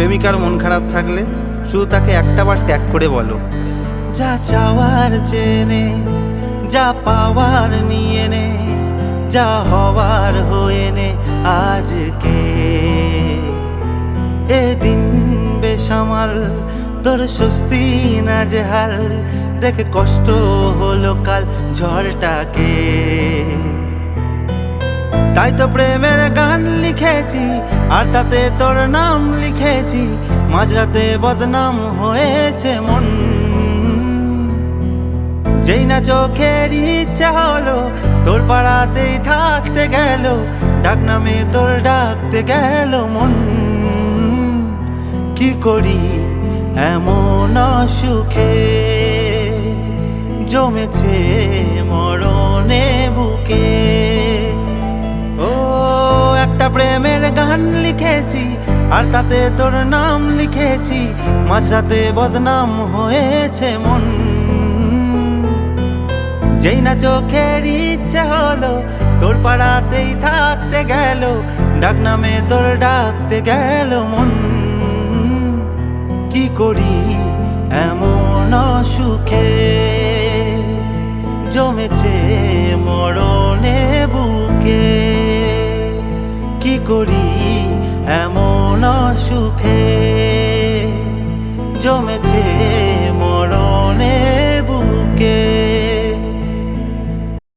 প্রেমিকার মন খারাপ থাকলে শুধু তাকে একটাবার ট্যাগ করে বলো, যা চাওয়ার চেনে, যা পাওয়ার নিয়ে নে, যা হওয়ার হয়ে নে আজকে। এ দিন বেসামাল, তোর স্বস্তি নাজেহাল, দেখে কষ্ট হলো কাল ঝড়টাকে। তাই তো প্রেমের গান লিখেছি, আর তাতে তোর নাম লিখেছি, মাঝরাতে বদনাম হয়েছে মন। যেই না চোখের ইচ্ছা হলো, তোর পাড়াতেই থাকতে গেল, ডাক নামে তোর ডাকতে গেল মন। কি করি এমন সুখে জমেছে মরণে বুকে। ও একটা প্রেমের গান লিখেছি, আর তাতে তোর নাম লিখেছি, মাঝরাতে বদনাম হয়েছে মন। যেই না চোখের ইচ্ছে হলো, তোর পাড়াতেই থাকতে গেল, ডাক নামে তোর ডাকতে গেল মন। কি করি এমন সুখে জমেছে মরণে বুকে। কি করি এমন সুখে জমেছে মরণে বুকে।